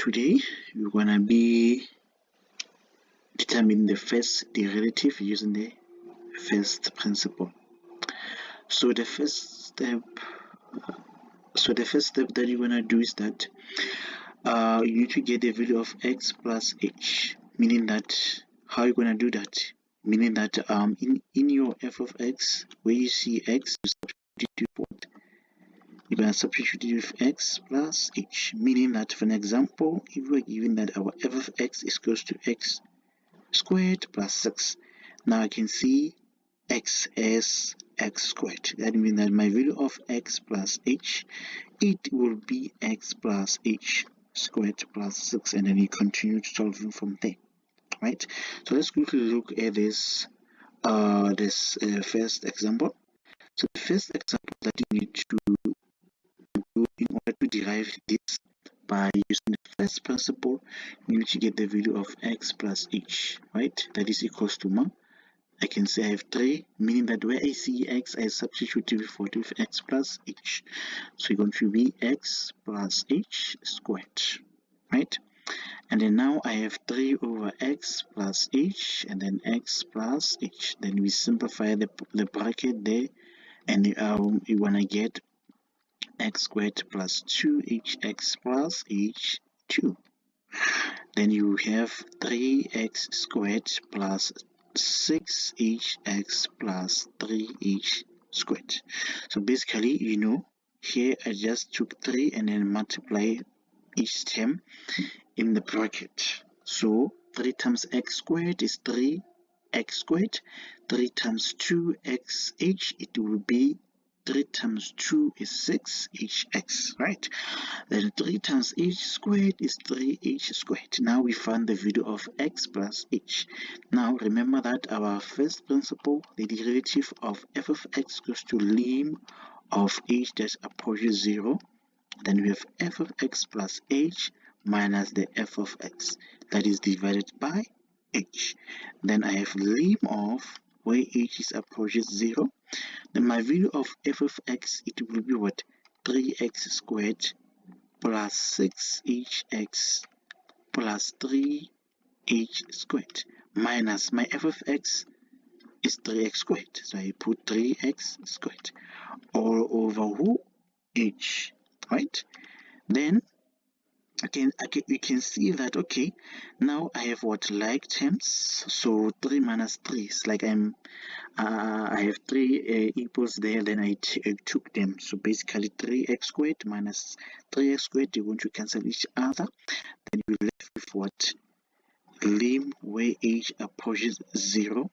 today we're gonna be determining the first derivative using the first principle. So the first step that you're gonna do is that you need to get the value of x plus h. Meaning that how you're gonna do that? Meaning that in your f of x, where you see x, you substitute what? You're gonna substitute it with x plus h. Meaning that, for an example, if we're given that our f of x is equals to x squared plus 6, now I can see x as x squared. That means that my value of x plus h, it will be x plus h squared plus 6, and then you continue solving from there, right? So let's quickly look at this first example. So the first example that you need to do in order to derive this by using the first principle, you need to get the value of x plus h, right? That is equals to I can say I have 3, meaning that where I see x, I substitute it with x plus h. So it's going to be x plus h squared, right? And then now I have 3 over x plus h, and then x plus h. Then we simplify the bracket there, and you want to get x squared plus 2hx plus h2. Then you have 3x squared plus 6hx plus 3h squared. So basically, here I just took 3 and then multiply each term in the bracket. So 3 times x squared is 3x squared. 3 times 2xh, it will be 3 times 2 is 6hx, right? Then 3 times h squared is 3h squared. Now we found the value of x plus h. Now remember that our first principle, the derivative of f of x goes to lim of h that approaches 0. Then we have f of x plus h minus the f of x, that is divided by h. Then I have lim of where h is approaches 0. Then my value of f of x, it will be what? 3x squared plus 6hx plus 3h squared minus my f of x is 3x squared. So I put 3x squared all over h, right? Then we can see that, okay, now I have what? Like terms. So 3 minus 3 is like I have 3 equals there, then I took them. So basically 3x squared minus 3x squared, they're going to cancel each other. Then you're left with what? Lim where h approaches 0,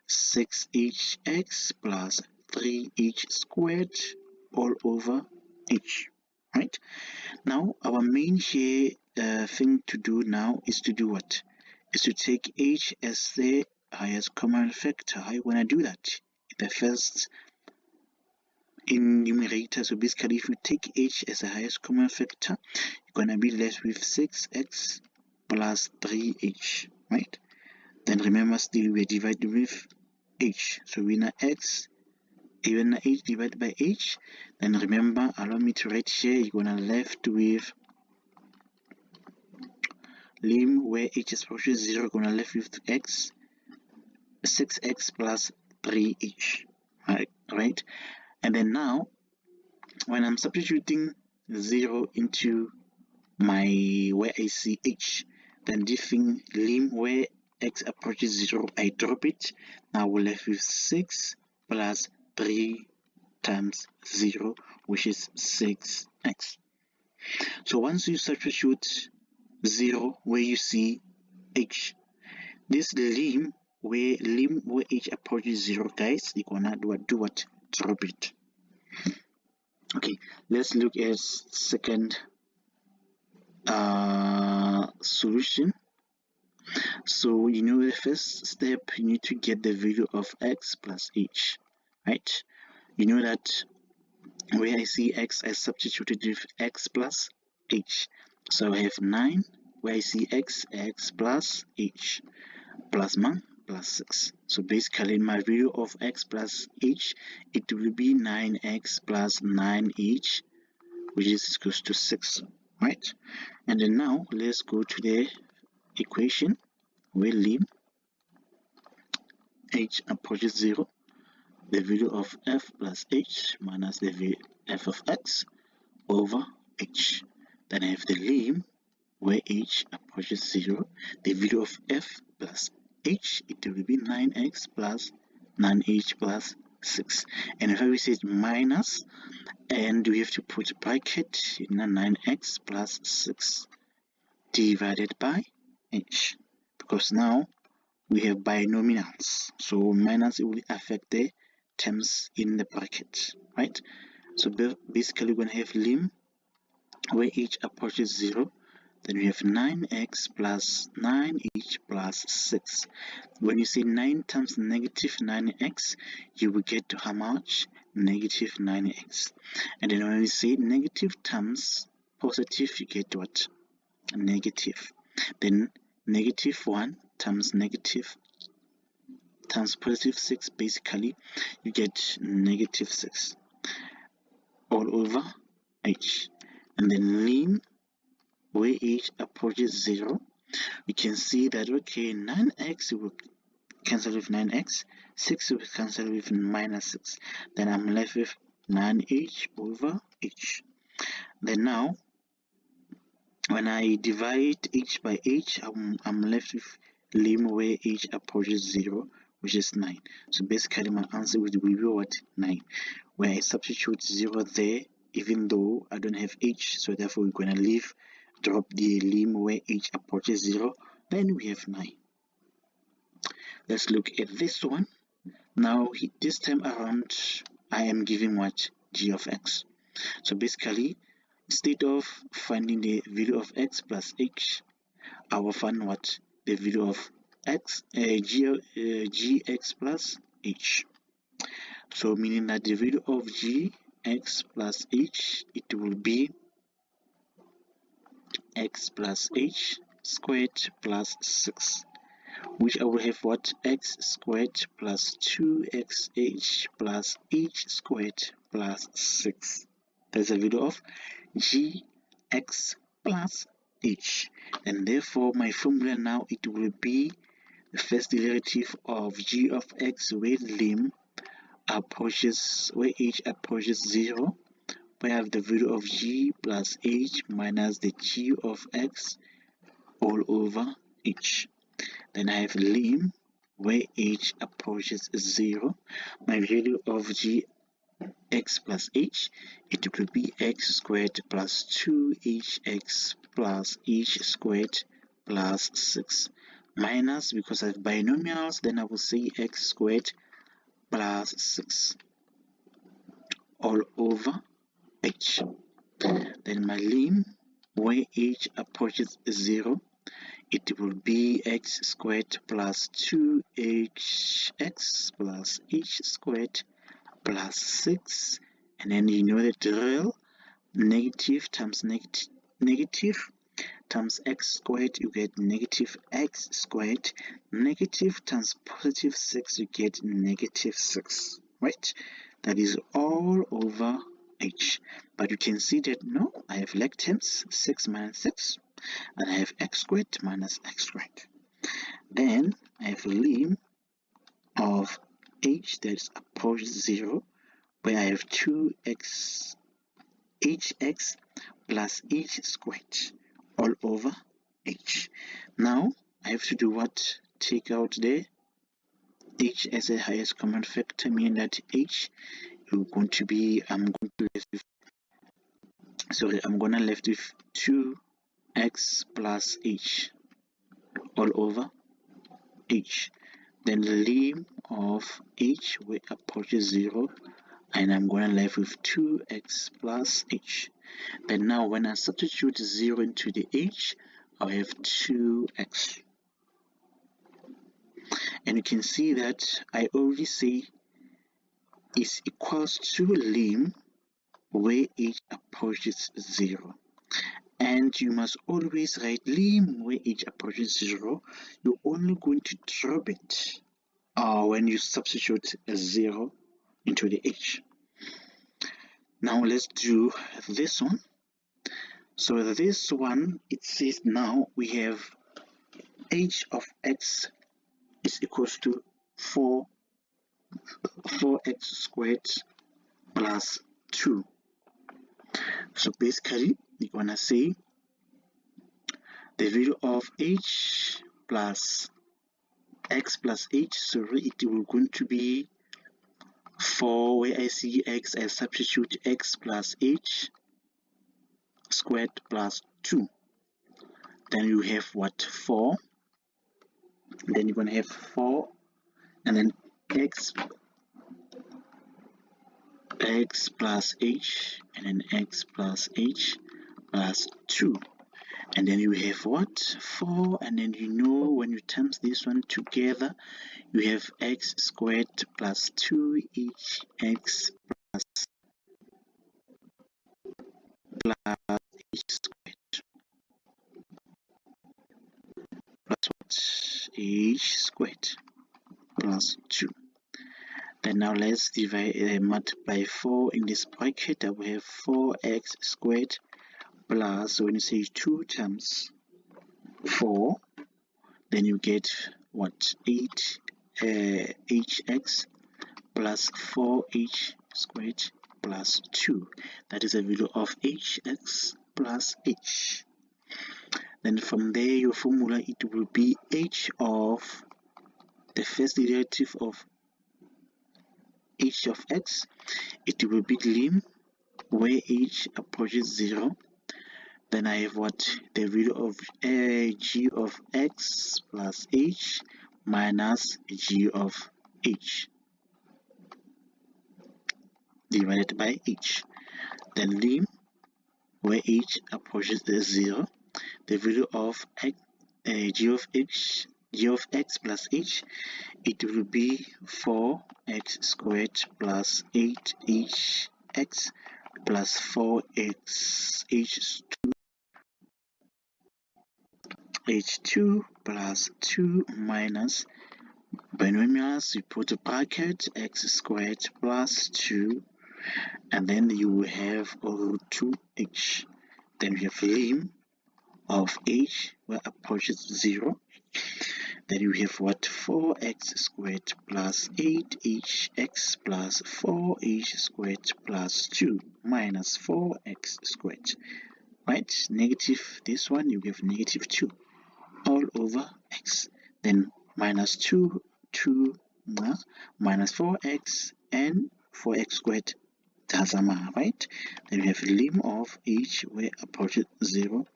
6hx plus 3h squared all over h, right? Now our main here thing to do now is to do what? Is to take h as the highest common factor. How you want to do that? The first in numerator. So basically, if you take h as the highest common factor, you're going to be left with 6x plus 3h, right? Then remember, still we're dividing with h. So we know x, even h divided by h. Then remember, allow me to write here, you're going to left with lim where h is approaches 0, going to left with x, 6x plus 3h, right? And then now, when I'm substituting 0 into my where I see h, then this thing lim where x approaches 0, I drop it. Now we're left with 6 plus 3 times 0, which is 6x. So once you substitute 0 where you see h, this lim where h approaches 0, guys, you're gonna do what? Drop it. Okay, let's look at second solution. So the first step, you need to get the value of x plus h, right? You know that where I see x, I substituted with x plus h. So I have 9 where I see x plus h plus 1 plus 6. So basically my value of x plus h, it will be 9x plus 9h, which is equals to 6. right? And then now let's go to the equation where lim h approaches 0, the value of f plus h minus the f of x over h. Then I have the lim where h approaches 0, the value of f plus h, it will be 9x plus 9h plus 6. And if we say minus, and we have to put bracket in 9x plus 6 divided by h, because now we have binomials, so minus it will affect the terms in the bracket, right? So basically we're going to have lim where h approaches 0, then we have 9x plus 9h plus 6. When you say 9 times negative 9x, you will get to how much? Negative 9x. And then when you say negative times positive, you get what? Negative. Then negative 1 times negative times positive 6, basically you get negative 6 all over h. And then lim where h approaches 0, we can see that, okay, 9x will cancel with 9x, 6 will cancel with minus 6. Then I'm left with 9h over h. Then now, when I divide h by h, I'm left with lim where h approaches 0, which is 9. So basically my answer would be what? 9. Where I substitute 0 there, even though I don't have h, so therefore we're going to drop the lim where h approaches 0, then we have 9. Let's look at this one. Now this time around I am giving what? G of x. So basically, instead of finding the value of x plus h, I will find what? The value of x, gx plus h. So meaning that the value of gx plus h, it will be x plus h squared plus 6, which I will have what? X squared plus 2xh plus h squared plus 6. That's the value of gx plus h. And therefore my formula now, it will be the first derivative of g of x where lim approaches, where h approaches 0, we have the value of g plus h minus the g of x all over h. Then I have lim where h approaches 0. My value of g x plus h, it will be x squared plus 2hx plus h squared plus 6. Minus, because I have binomials, then I will say x squared plus 6 all over h. Then my lim where h approaches 0, it will be x squared plus 2hx plus h squared plus 6. And then you know the drill, negative times negative times x squared, you get negative x squared. Negative times positive 6, you get negative 6, right? That is all over h. But you can see that no, I have like terms, 6 minus 6, and I have x squared minus x squared. Then I have a lim of h that approaches 0, where I have 2x hx plus h squared all over h. Now I have to do what? Take out the h as a highest common factor, meaning that h is going to be, I'm gonna left with 2x plus h all over h. Then the lim of h where approaches 0, and I'm going to left with 2x plus h. Then now when I substitute 0 into the h, I have 2x. And you can see that I already say is equals to lim where h approaches 0. And you must always write lim where h approaches 0. You're only going to drop it when you substitute a 0 into the h. Now let's do this one. So this one, it says now we have h of x is equals to 4x squared plus 2. So basically, we're going to say the value of h plus x plus h, so it will going to be 4, where I see x, I substitute x plus h squared plus 2. Then you have what? 4. Then you're going to have 4, and then x plus h, and then x plus h plus 2. And then you have what? 4, and then you know when you times this one together, you have x squared plus 2h x plus h squared plus what? H squared plus 2. Then now let's divide multiply 4 in this bracket. I will have 4x squared plus, so when you say 2 times 4, then you get what? 8hx plus 4h squared plus 2. That is a value of hx plus h. Then from there, your formula, it will be h of the first derivative of h of x. It will be lim, where h approaches 0. Then I have what? The value of g of x plus h minus g of h divided by h. Then lim, where h approaches the 0, the value of g of x plus h, it will be 4x squared plus 8hx plus 4x h2 plus 2 minus binomials. You put a bracket x squared plus 2, and then you will have root 2h. Then we have lim of h where approaches 0. Then you have what? 4x squared plus 8hx plus 4h squared plus 2 minus 4x squared. Right? Negative this one, you give negative 2 all over x. Then minus 2 minus 4x and 4x squared tazama, right? Then we have lim of h where approaches 0.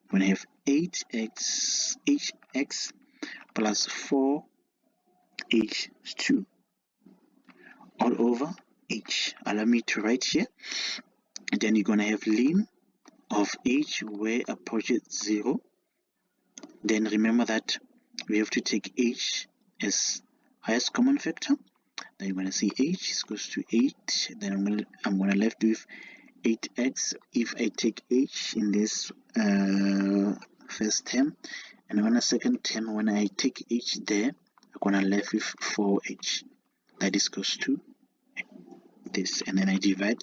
When I have 8x plus 4h2 all over h. Allow me to write here. And then you're going to have lim of h where approaches 0. Then remember that we have to take h as highest common factor. Then you're going to see h is equals to 8. Then I'm going to left with 8x if I take h in this first term, and on a second term, when I take h there, I'm going to left with 4h. That is equals to this, and then I divide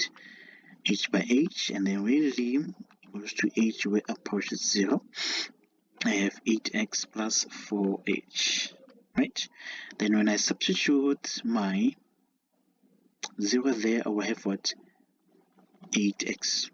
h by h, and then we lim equals to h where approaches 0. I have 8x plus 4h, right? Then when I substitute my 0 there, I will have what? 8x.